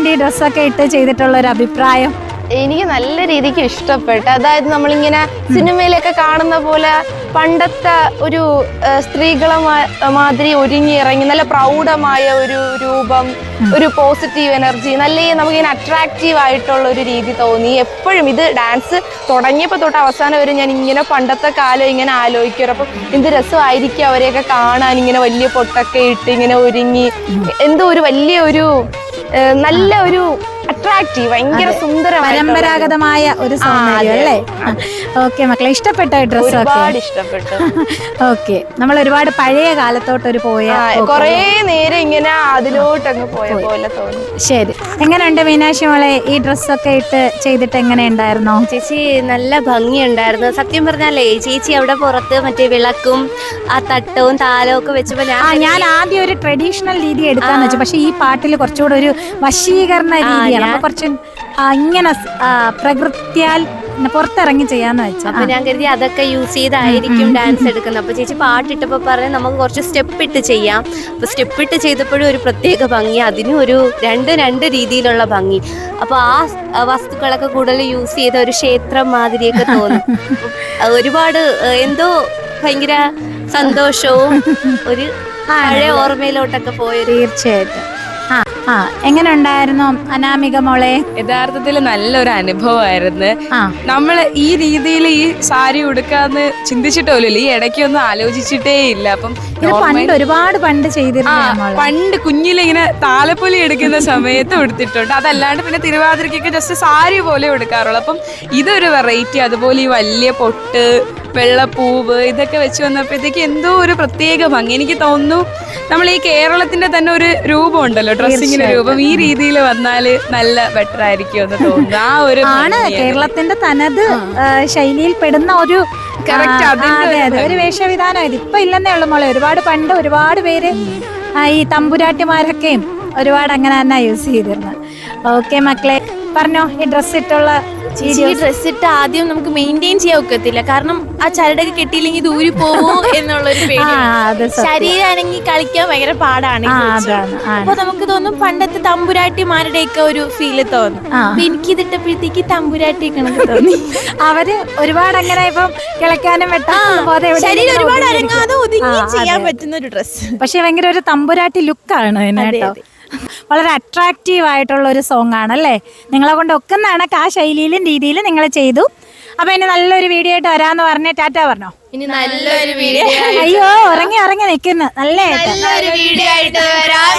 എങ്ങനെയുണ്ട് ഈ ഡ്രസ്സൊക്കെ ഇട്ട് ചെയ്തിട്ടുള്ള ഒരു അഭിപ്രായം? എനിക്ക് നല്ല രീതിക്ക് ഇഷ്ടപ്പെട്ടു. അതായത് നമ്മളിങ്ങനെ സിനിമയിലൊക്കെ കാണുന്ന പോലെ പണ്ടത്തെ ഒരു സ്ത്രീകളെ മാതിരി ഒരുങ്ങിയിറങ്ങി നല്ല പ്രൗഢമായ ഒരു രൂപം, ഒരു പോസിറ്റീവ് എനർജി, നല്ല നമുക്കിങ്ങനെ അട്രാക്റ്റീവ് ആയിട്ടുള്ള ഒരു രീതി തോന്നി. എപ്പോഴും ഇത് ഡാൻസ് തുടങ്ങിയപ്പോൾ തൊട്ട് അവസാനം വരെ ഞാൻ ഇങ്ങനെ പണ്ടത്തെ കാലം ഇങ്ങനെ ആലോചിക്കും. അപ്പം എന്ത് രസമായിരിക്കും അവരെയൊക്കെ കാണാൻ, ഇങ്ങനെ വലിയ പൊട്ടൊക്കെ ഇട്ട് ഇങ്ങനെ ഒരുങ്ങി, എന്തോ ഒരു വലിയ ഒരു നല്ല ഒരു അട്രാക്റ്റീവ്, ഭയങ്കര സുന്ദരമായ പരമ്പരാഗതമായ ഒരു സൗന്ദര്യം അല്ലേ? ഓക്കെ മക്കളെ, ഇഷ്ടപ്പെട്ട ഡ്രസ്സ്? ഒരുപാട് ഇഷ്ടപ്പെട്ടു. ഓക്കെ, നമ്മൾ ഒരുപാട് പഴയ കാലത്തോട്ടൊരു പോയ കൊറേ നേരം ഇങ്ങനെ അതിലോട്ടങ്ങ് പോയ പോലെ തോന്നി. ശരി, എങ്ങനെയുണ്ട് മീനാക്ഷി മോളെ ഈ ഡ്രസ്സൊക്കെ ഇട്ട് ചെയ്തിട്ട് എങ്ങനെയുണ്ടായിരുന്നോ? ചേച്ചി നല്ല ഭംഗിയുണ്ടായിരുന്നു. സത്യം പറഞ്ഞാലേ ചേച്ചി അവിടെ പുറത്ത് മറ്റേ വിളക്കും ആ തട്ടവും താലവും ഒക്കെ വെച്ചപ്പോ ഞാൻ ആദ്യം ഒരു ട്രഡീഷണൽ രീതി എടുക്കാന്ന് വെച്ചു. പക്ഷെ ഈ പാട്ടിൽ കുറച്ചുകൂടെ ഒരു വശീകരണ രീതിയാണ്. അപ്പൊ കുറച്ച് ഇങ്ങനെ പ്രകൃത്യാൽ പുറത്തിറങ്ങി ചെയ്യാന്ന് വെച്ചാൽ അപ്പൊ ഞാൻ കരുതി അതൊക്കെ യൂസ് ചെയ്തായിരിക്കും ഡാൻസ് എടുക്കുന്നത്. അപ്പൊ ചേച്ചി പാട്ടിട്ടപ്പോ പറഞ്ഞ് നമുക്ക് കുറച്ച് സ്റ്റെപ്പ് ഇട്ട് ചെയ്യാം. അപ്പൊ സ്റ്റെപ്പ് ഇട്ട് ചെയ്തപ്പോഴും ഒരു പ്രത്യേക ഭംഗി, അതിനും ഒരു രണ്ട് രീതിയിലുള്ള ഭംഗി. അപ്പൊ ആ വസ്തുക്കളൊക്കെ കൂടുതൽ യൂസ് ചെയ്ത ഒരു ക്ഷേത്രം മാതിരിയൊക്കെ തോന്നും. ഒരുപാട് എന്തോ ഭയങ്കര സന്തോഷവും ഒരു പഴയ ഓർമ്മയിലോട്ടൊക്കെ പോയത്. തീർച്ചയായിട്ടും. എങ്ങനെ ഉണ്ടായിരുന്നു അനാമിക മോളെ? യഥാർത്ഥത്തിൽ നല്ലൊരു അനുഭവമായിരുന്നു. നമ്മൾ ഈ രീതിയിൽ ഈ സാരി ഉടുക്കാന്ന് ചിന്തിച്ചിട്ടില്ലല്ലോ, ഈ ഇടയ്ക്കൊന്നും ആലോചിച്ചിട്ടേ ഇല്ല. അപ്പം ഒരുപാട് പണ്ട് ചെയ്തിരുന്നു. പണ്ട് കുഞ്ഞിലിങ്ങനെ താലപ്പൊലി എടുക്കുന്ന സമയത്ത് ഉടുത്തിട്ടുണ്ട്. അതല്ലാണ്ട് പിന്നെ തിരുവാതിരക്കൊക്കെ ജസ്റ്റ് സാരി പോലെ ഉടുക്കാറുള്ളൂ. അപ്പം ഇതൊരു വെറൈറ്റി. അതുപോലെ ഈ വലിയ പൊട്ട്, വെള്ളപ്പൂവ് ഇതൊക്കെ വെച്ച് വന്നപ്പോഴത്തേക്ക് എന്തോ ഒരു പ്രത്യേക ഭംഗി. എനിക്ക് തോന്നുന്നു നമ്മൾ ഈ കേരളത്തിന്റെ തന്നെ ഒരു രൂപം ഉണ്ടല്ലോ, ഡ്രസ്സിങ്ങിന്റെ രൂപം, ഈ രീതിയിൽ വന്നാല് നല്ല ബെറ്റർ ആയിരിക്കും എന്ന് തോന്നുന്നു. ആ ഒരു കേരളത്തിന്റെ തനത് ശൈലിയിൽ പെടുന്ന ഒരു ഒരു വേഷവിധാനം. ഇത് ഇപ്പൊ ഇല്ലെന്നേ ഉള്ളു മോളെ. പണ്ട് ഒരുപാട് പേര് ഈ തമ്പുരാട്ടിമാരൊക്കെയും ഒരുപാട് അങ്ങനെ തന്നെ യൂസ് ചെയ്തിരുന്നത്. ഓക്കെ മക്കളെ, പറഞ്ഞോ ഈ ഡ്രസ് ഇട്ടുള്ള ഡ്രസ് ഇട്ട് ആദ്യം നമുക്ക് മെയിൻറ്റെയിൻ ചെയ്യാൻ ഒക്കത്തില്ല. കാരണം ആ ചരടൊക്കെ കെട്ടിയില്ലെങ്കിൽ ദൂരി പോവോ എന്നുള്ളൊരു പേടി. ശരീരമാണെങ്കിൽ കളിക്കാൻ ഭയങ്കര പാടാണ്. അപ്പൊ നമുക്ക് തോന്നും പണ്ടത്തെ തമ്പുരാട്ടിമാരുടെയൊക്കെ ഒരു ഫീല് തോന്നും. അപ്പൊ എനിക്കിതിട്ടപ്പോഴത്തേക്ക് തമ്പുരാട്ടി കണക്ക് തോന്നി. അവര് ഒരുപാട് അങ്ങനെ ഇപ്പം കിളക്കാനും ശരീരം ഒരുപാട് അനങ്ങാതെ ഒതുങ്ങി ചെയ്യാൻ പറ്റുന്ന ഒരു ഡ്രസ്. പക്ഷെ ഭയങ്കര ഒരു തമ്പുരാട്ടി ലുക്കാണ് കേട്ടോ. വളരെ അട്രാക്റ്റീവ് ആയിട്ടുള്ള ഒരു സോങ് ആണല്ലേ. നിങ്ങളെ കൊണ്ട് ഒക്കുന്നതാണ് ആ ശൈലിയിലും രീതിയിലും നിങ്ങൾ ചെയ്തു. അപ്പൊ ഇനി നല്ലൊരു വീഡിയോ ആയിട്ട് വരാന്ന് പറഞ്ഞേ ടാറ്റാ പറഞ്ഞോ. ഇനി നല്ലൊരു വീഡിയോ. അയ്യോ, ഉറങ്ങി നിൽക്കുന്നു. നല്ല വീഡിയോ ആയിട്ട് വരാം.